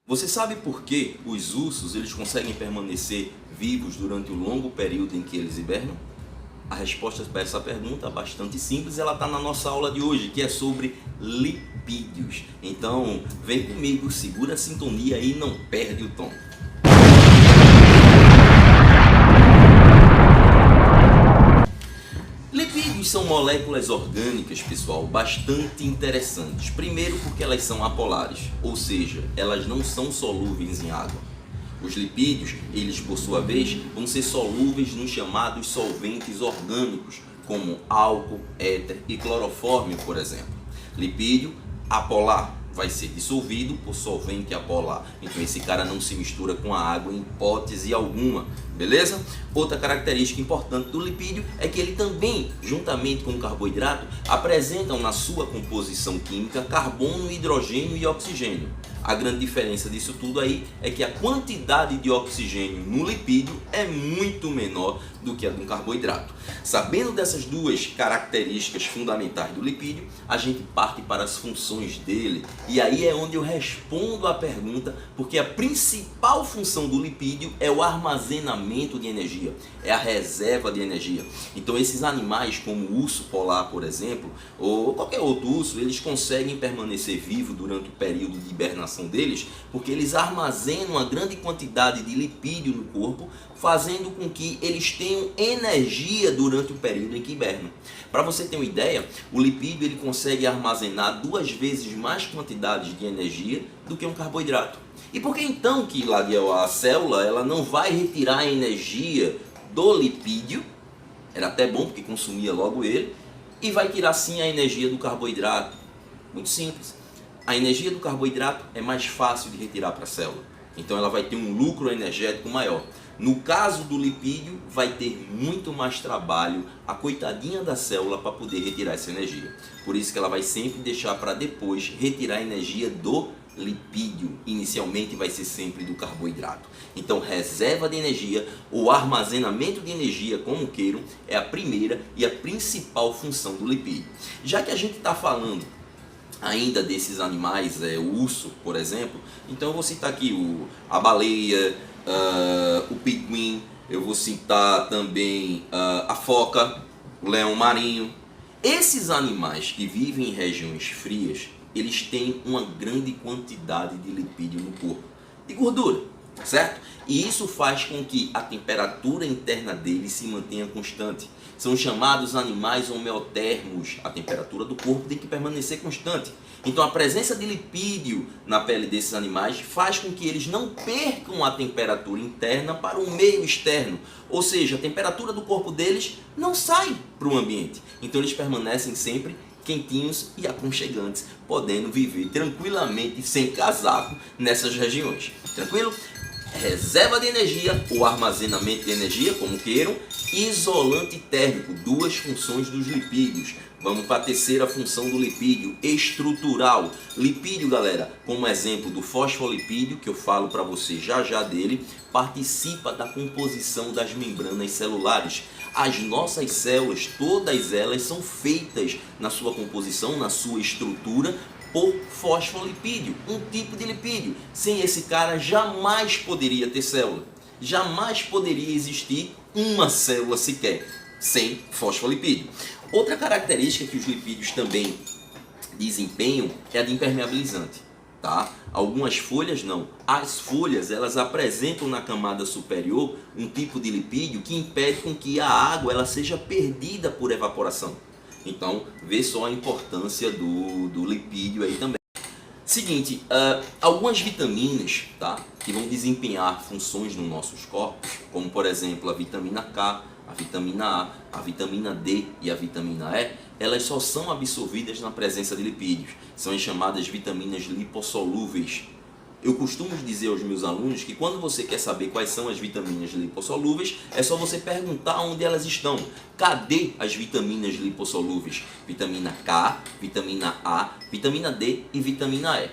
Você sabe por que os ursos eles conseguem permanecer vivos durante o longo período em que eles hibernam? A resposta para essa pergunta é bastante simples, ela está na nossa aula de hoje, que é sobre lipídios. Então, vem comigo, segura a sintonia e não perde o tom. Lipídios são moléculas orgânicas, pessoal, bastante interessantes. Primeiro porque elas são apolares, ou seja, elas não são solúveis em água. Os lipídios, eles por sua vez, vão ser solúveis nos chamados solventes orgânicos, como álcool, éter e clorofórmio, por exemplo. Lipídio apolar vai ser dissolvido por solvente apolar. Então esse cara não se mistura com a água em hipótese alguma, beleza? Outra característica importante do lipídio é que ele também, juntamente com o carboidrato, apresentam na sua composição química carbono, hidrogênio e oxigênio. A grande diferença disso tudo aí é que a quantidade de oxigênio no lipídio é muito menor do que a do carboidrato. Sabendo dessas duas características fundamentais do lipídio, a gente parte para as funções dele. E aí é onde eu respondo a pergunta, porque a principal função do lipídio é o armazenamento de energia, é a reserva de energia. Então esses animais, como o urso polar, por exemplo, ou qualquer outro urso, eles conseguem permanecer vivos durante o período de hibernação deles, porque eles armazenam uma grande quantidade de lipídio no corpo, fazendo com que eles tenham energia durante o período em que hibernam. Para você ter uma ideia, o lipídio ele consegue armazenar 2 vezes mais quantidades de energia do que um carboidrato. E por que então que a célula ela não vai retirar a energia do lipídio? Era até bom porque consumia logo ele, e vai tirar sim a energia do carboidrato. Muito simples. A energia do carboidrato é mais fácil de retirar para a célula, então ela vai ter um lucro energético maior. No caso do lipídio, vai ter muito mais trabalho a coitadinha da célula para poder retirar essa energia. Por isso que ela vai sempre deixar para depois retirar a energia do lipídio. Inicialmente vai ser sempre do carboidrato. Então reserva de energia ou armazenamento de energia, como queiram, é a primeira e a principal função do lipídio. Já que a gente está falando ainda desses animais, o urso, por exemplo, então eu vou citar aqui a baleia, o pinguim, eu vou citar também a foca, o leão marinho. Esses animais que vivem em regiões frias, eles têm uma grande quantidade de lipídio no corpo, de gordura, certo? E isso faz com que a temperatura interna deles se mantenha constante. São chamados animais homeotermos. A temperatura do corpo tem que permanecer constante. Então a presença de lipídio na pele desses animais faz com que eles não percam a temperatura interna para o meio externo. Ou seja, a temperatura do corpo deles não sai para o ambiente. Então eles permanecem sempre quentinhos e aconchegantes, podendo viver tranquilamente sem casaco nessas regiões. Tranquilo? Reserva de energia ou armazenamento de energia, como queiram, isolante térmico, 2 funções dos lipídios. Vamos para a terceira função do lipídio, estrutural. Lipídio, galera, como exemplo do fosfolipídio, que eu falo para você já dele, participa da composição das membranas celulares. As nossas células, todas elas são feitas na sua composição, na sua estrutura, por fosfolipídio, um tipo de lipídio. Sem esse cara jamais poderia ter célula, jamais poderia existir uma célula sequer sem fosfolipídio. Outra característica que os lipídios também desempenham é a de impermeabilizante, tá? Algumas folhas não. As folhas elas apresentam na camada superior um tipo de lipídio que impede com que a água ela seja perdida por evaporação. Então, vê só a importância do lipídio aí também. Seguinte, algumas vitaminas, tá, que vão desempenhar funções nos nossos corpos, como por exemplo a vitamina K, a vitamina A, a vitamina D e a vitamina E, elas só são absorvidas na presença de lipídios. São as chamadas vitaminas lipossolúveis. Eu costumo dizer aos meus alunos que quando você quer saber quais são as vitaminas lipossolúveis, é só você perguntar onde elas estão. Cadê as vitaminas lipossolúveis? Vitamina K, vitamina A, vitamina D e vitamina E.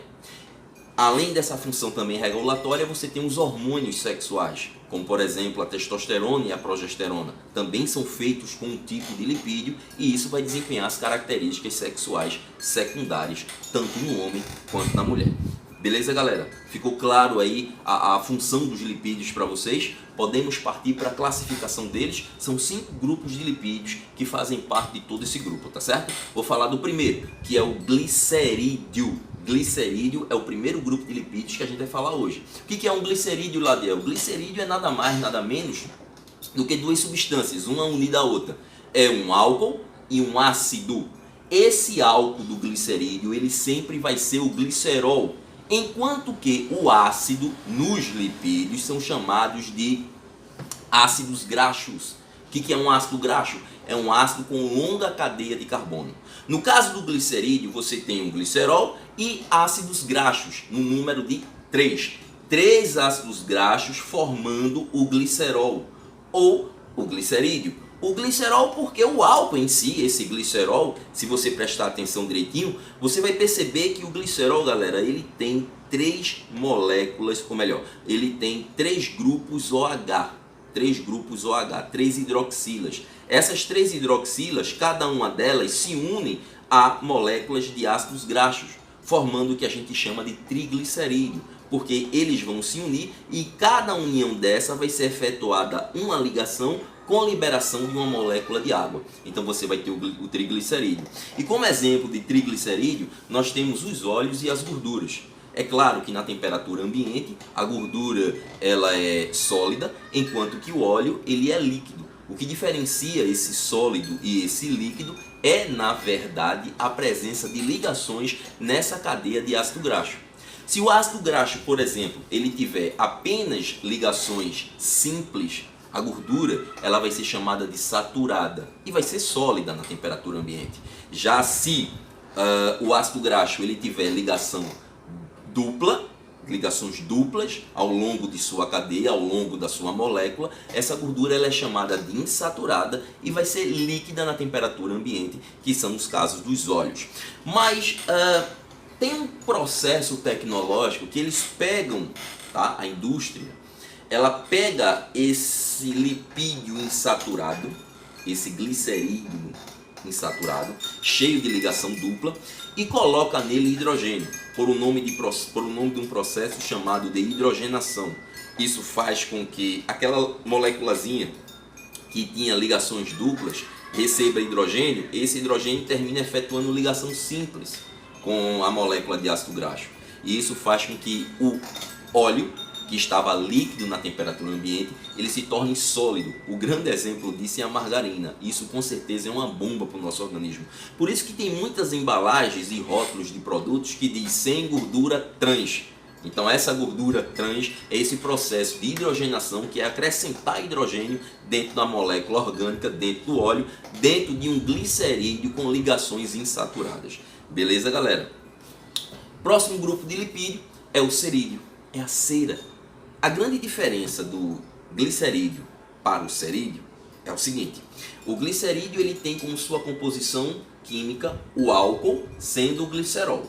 Além dessa função também regulatória, você tem os hormônios sexuais, como por exemplo a testosterona e a progesterona. Também são feitos com um tipo de lipídio e isso vai desempenhar as características sexuais secundárias, tanto no homem quanto na mulher. Beleza, galera? Ficou claro aí a função dos lipídios para vocês? Podemos partir para a classificação deles. São 5 grupos de lipídios que fazem parte de todo esse grupo, tá certo? Vou falar do primeiro, que é o glicerídeo. Glicerídeo é o primeiro grupo de lipídios que a gente vai falar hoje. O que é um glicerídeo, Ladiel? O glicerídeo é nada mais, nada menos do que 2 substâncias, uma unida à outra. É um álcool e um ácido. Esse álcool do glicerídeo, ele sempre vai ser o glicerol, enquanto que o ácido nos lipídios são chamados de ácidos graxos. O que é um ácido graxo? É um ácido com longa cadeia de carbono. No caso do glicerídeo, você tem um glicerol e ácidos graxos, no número de 3. 3 ácidos graxos formando o glicerol, ou o glicerídeo. O glicerol, porque o álcool em si, esse glicerol, se você prestar atenção direitinho, você vai perceber que o glicerol, galera, ele tem 3 moléculas, ou melhor, ele tem 3 grupos OH. 3 grupos OH, 3 hidroxilas. Essas 3 hidroxilas, cada uma delas se unem a moléculas de ácidos graxos, formando o que a gente chama de triglicerídeo, porque eles vão se unir e cada união dessa vai ser efetuada uma ligação com liberação de uma molécula de água. Então você vai ter o triglicerídeo. E como exemplo de triglicerídeo, nós temos os óleos e as gorduras. É claro que na temperatura ambiente a gordura ela é sólida, enquanto que o óleo ele é líquido. O que diferencia esse sólido e esse líquido é, na verdade, a presença de ligações nessa cadeia de ácido graxo. Se o ácido graxo, por exemplo, ele tiver apenas ligações simples, a gordura ela vai ser chamada de saturada e vai ser sólida na temperatura ambiente. Já se o ácido graxo ele tiver ligação dupla, ligações duplas ao longo de sua cadeia, ao longo da sua molécula, essa gordura ela é chamada de insaturada e vai ser líquida na temperatura ambiente, que são os casos dos óleos. Mas tem um processo tecnológico que eles pegam, tá? A indústria ela pega esse lipídio insaturado, esse glicerídeo insaturado, cheio de ligação dupla, e coloca nele hidrogênio, por o nome de um processo chamado de hidrogenação. Isso faz com que aquela moléculazinha que tinha ligações duplas receba hidrogênio, esse hidrogênio termina efetuando ligação simples com a molécula de ácido graxo. E isso faz com que o óleo, que estava líquido na temperatura ambiente, ele se torne sólido. O grande exemplo disso é a margarina. Isso com certeza é uma bomba para o nosso organismo. Por isso que tem muitas embalagens e rótulos de produtos que diz sem gordura trans. Então essa gordura trans é esse processo de hidrogenação, que é acrescentar hidrogênio dentro da molécula orgânica, dentro do óleo, dentro de um glicerídeo com ligações insaturadas. Beleza, galera? Próximo grupo de lipídio é o cerídeo, é a cera. A grande diferença do glicerídeo para o cerídeo é o seguinte: o glicerídeo ele tem como sua composição química o álcool, sendo o glicerol,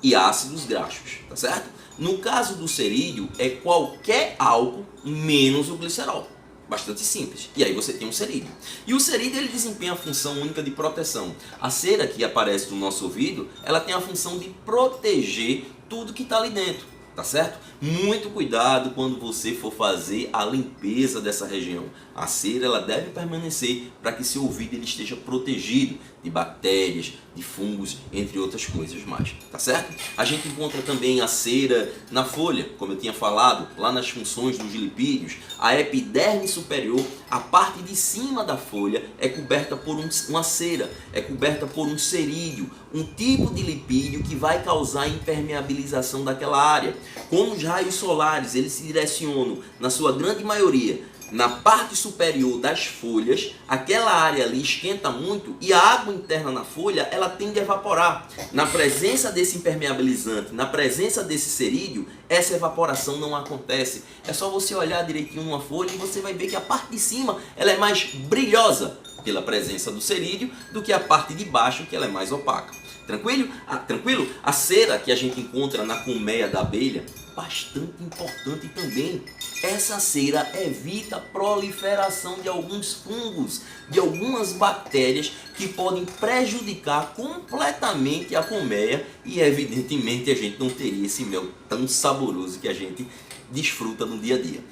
e ácidos graxos, tá certo? No caso do cerídeo é qualquer álcool menos o glicerol. Bastante simples. E aí você tem um cerídeo. E o cerídeo ele desempenha a função única de proteção. A cera que aparece no nosso ouvido, ela tem a função de proteger tudo que está ali dentro. Tá certo? Muito cuidado quando você for fazer a limpeza dessa região. A cera ela deve permanecer para que seu ouvido ele esteja protegido de bactérias, de fungos, entre outras coisas mais. Tá certo? A gente encontra também a cera na folha, como eu tinha falado, lá nas funções dos lipídios. A epiderme superior, a parte de cima da folha, é coberta por uma cera, é coberta por um cerídeo, um tipo de lipídio que vai causar impermeabilização daquela área. Como os raios solares eles se direcionam, na sua grande maioria, na parte superior das folhas, aquela área ali esquenta muito e a água interna na folha ela tende a evaporar. Na presença desse impermeabilizante, na presença desse cerídeo, essa evaporação não acontece. É só você olhar direitinho uma folha e você vai ver que a parte de cima ela é mais brilhosa pela presença do cerídeo do que a parte de baixo, que ela é mais opaca. Tranquilo? Tranquilo? A cera que a gente encontra na colmeia da abelha, bastante importante também. Essa cera evita a proliferação de alguns fungos, de algumas bactérias que podem prejudicar completamente a colmeia e evidentemente a gente não teria esse mel tão saboroso que a gente desfruta no dia a dia.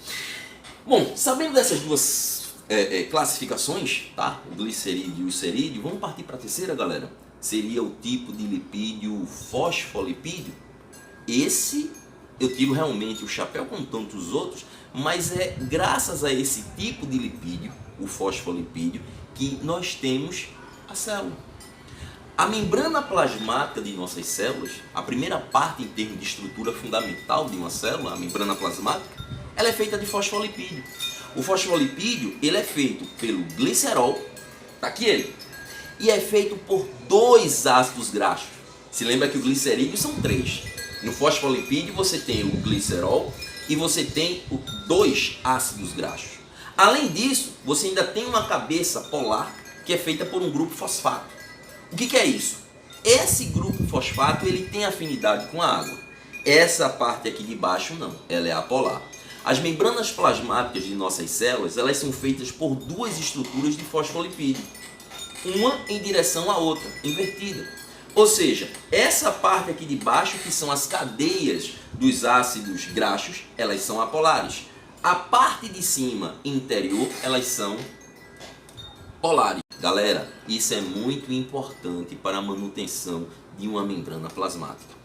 Bom, sabendo dessas duas classificações, tá? O glicerídeo e o cerídeo, vamos partir para a terceira, galera. Seria o tipo de lipídio fosfolipídio. Esse eu tiro realmente o chapéu com tantos outros, mas é graças a esse tipo de lipídio, o fosfolipídio, que nós temos a célula. A membrana plasmática de nossas células, a primeira parte em termos de estrutura fundamental de uma célula, a membrana plasmática, ela é feita de fosfolipídio. O fosfolipídio, ele é feito pelo glicerol, tá aqui ele, e é feito por 2 ácidos graxos. Se lembra que o glicerídeo são 3. No fosfolipídio você tem o glicerol e você tem 2 ácidos graxos. Além disso, você ainda tem uma cabeça polar que é feita por um grupo fosfato. O que é isso? Esse grupo fosfato ele tem afinidade com a água. Essa parte aqui de baixo não, ela é apolar. As membranas plasmáticas de nossas células, elas são feitas por 2 estruturas de fosfolipídio. Uma em direção à outra, invertida. Ou seja, essa parte aqui de baixo, que são as cadeias dos ácidos graxos, elas são apolares. A parte de cima, interior, elas são polares. Galera, isso é muito importante para a manutenção de uma membrana plasmática.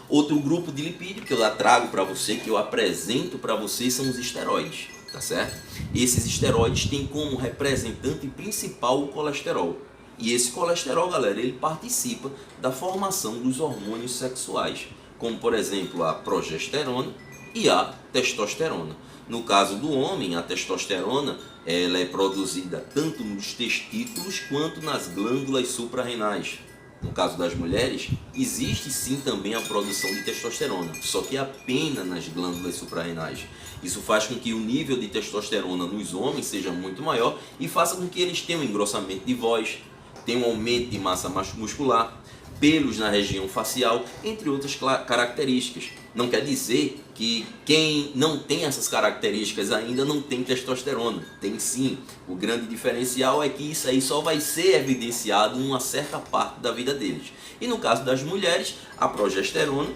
Outro grupo de lipídio que eu trago para você, que eu apresento para você, são os esteroides, tá certo? Esses esteroides têm como representante principal o colesterol. E esse colesterol, galera, ele participa da formação dos hormônios sexuais, como por exemplo a progesterona e a testosterona. No caso do homem, a testosterona ela é produzida tanto nos testículos quanto nas glândulas suprarrenais. No caso das mulheres, existe sim também a produção de testosterona, só que apenas nas glândulas suprarrenais. Isso faz com que o nível de testosterona nos homens seja muito maior e faça com que eles tenham um engrossamento de voz, tenham um aumento de massa muscular, pelos na região facial, entre outras características. Não quer dizer que quem não tem essas características ainda não tem testosterona. Tem sim. O grande diferencial é que isso aí só vai ser evidenciado em uma certa parte da vida deles. E no caso das mulheres, a progesterona,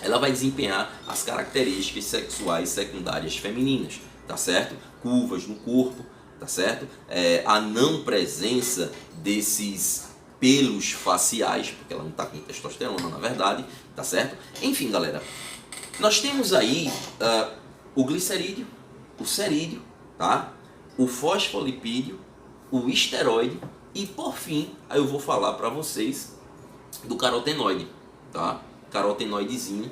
ela vai desempenhar as características sexuais secundárias femininas, tá certo? Curvas no corpo, tá certo? A não presença desses pelos faciais, porque ela não está com testosterona na verdade, tá certo? Enfim, galera, nós temos aí o glicerídeo, o cerídeo, tá? O fosfolipídio, o esteroide e por fim, aí eu vou falar para vocês do carotenoide, tá? Carotenoidezinho,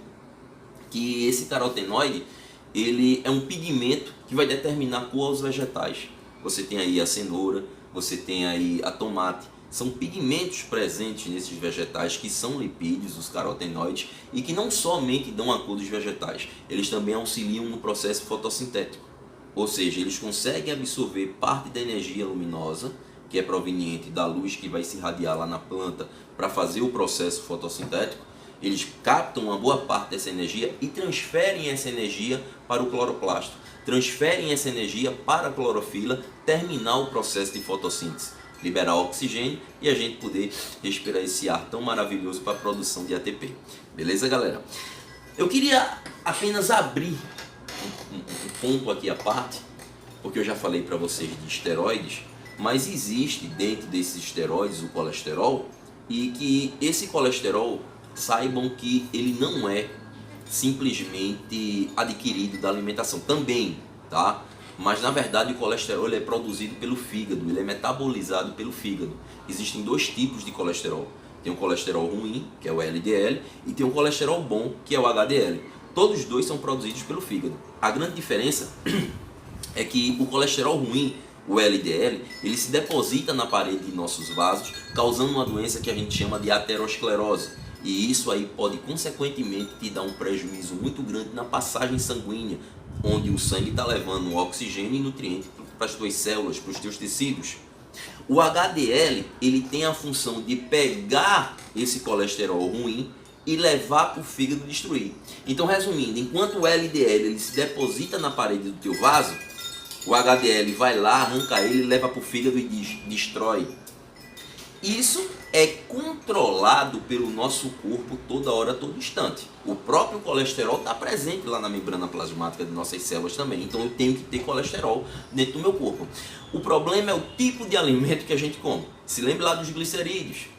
que esse carotenoide, ele é um pigmento que vai determinar a cor aos vegetais. Você tem aí a cenoura, você tem aí a tomate. São pigmentos presentes nesses vegetais que são lipídios, os carotenoides, e que não somente dão a cor dos vegetais, eles também auxiliam no processo fotossintético. Ou seja, eles conseguem absorver parte da energia luminosa, que é proveniente da luz que vai se irradiar lá na planta para fazer o processo fotossintético. Eles captam uma boa parte dessa energia e transferem essa energia para o cloroplasto. Transferem essa energia para a clorofila, terminar o processo de fotossíntese, liberar oxigênio e a gente poder respirar esse ar tão maravilhoso para a produção de ATP. Beleza, galera? Eu queria apenas abrir um ponto aqui à parte, porque eu já falei para vocês de esteroides, mas existe dentro desses esteroides o colesterol, e que esse colesterol, saibam que ele não é simplesmente adquirido da alimentação, também, tá? Mas na verdade o colesterol ele é produzido pelo fígado, ele é metabolizado pelo fígado. Existem 2 tipos de colesterol. Tem o colesterol ruim, que é o LDL, e tem o colesterol bom, que é o HDL. Todos os 2 são produzidos pelo fígado. A grande diferença é que o colesterol ruim, o LDL, ele se deposita na parede de nossos vasos, causando uma doença que a gente chama de aterosclerose. E isso aí pode, consequentemente, te dar um prejuízo muito grande na passagem sanguínea, onde o sangue está levando oxigênio e nutrientes para as tuas células, para os teus tecidos. O HDL, ele tem a função de pegar esse colesterol ruim e levar para o fígado destruir. Então, resumindo, enquanto o LDL ele se deposita na parede do teu vaso, o HDL vai lá, arranca ele, leva para o fígado e destrói. Isso é controlado pelo nosso corpo toda hora, todo instante. O próprio colesterol está presente lá na membrana plasmática de nossas células também. Então eu tenho que ter colesterol dentro do meu corpo. O problema é o tipo de alimento que a gente come. Se lembre lá dos glicerídeos.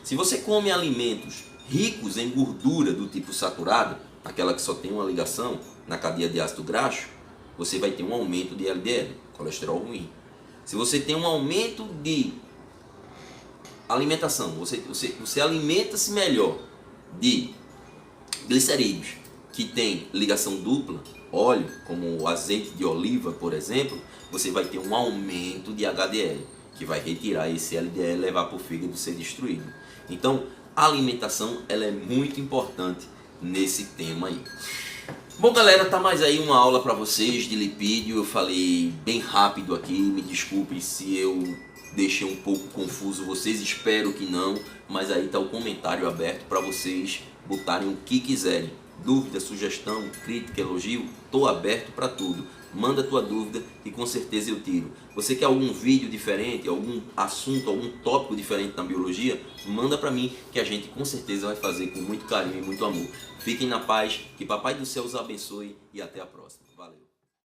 Se você come alimentos ricos em gordura do tipo saturado, aquela que só tem uma ligação na cadeia de ácido graxo, você vai ter um aumento de LDL, colesterol ruim. Se você tem um aumento de alimentação, você alimenta-se melhor de glicerídeos que tem ligação dupla, óleo, como o azeite de oliva, por exemplo, você vai ter um aumento de HDL, que vai retirar esse LDL e levar para o fígado ser destruído. Então, a alimentação ela é muito importante nesse tema aí. Bom, galera, tá mais aí uma aula para vocês de lipídio. Eu falei bem rápido aqui, me desculpem se eu deixei um pouco confuso vocês, espero que não, mas aí tá o comentário aberto para vocês botarem o que quiserem. Dúvida, sugestão, crítica, elogio, tô aberto para tudo. Manda tua dúvida e com certeza eu tiro. Você quer algum vídeo diferente, algum assunto, algum tópico diferente na biologia? Manda para mim que a gente com certeza vai fazer com muito carinho e muito amor. Fiquem na paz, que Papai do Céu os abençoe e até a próxima.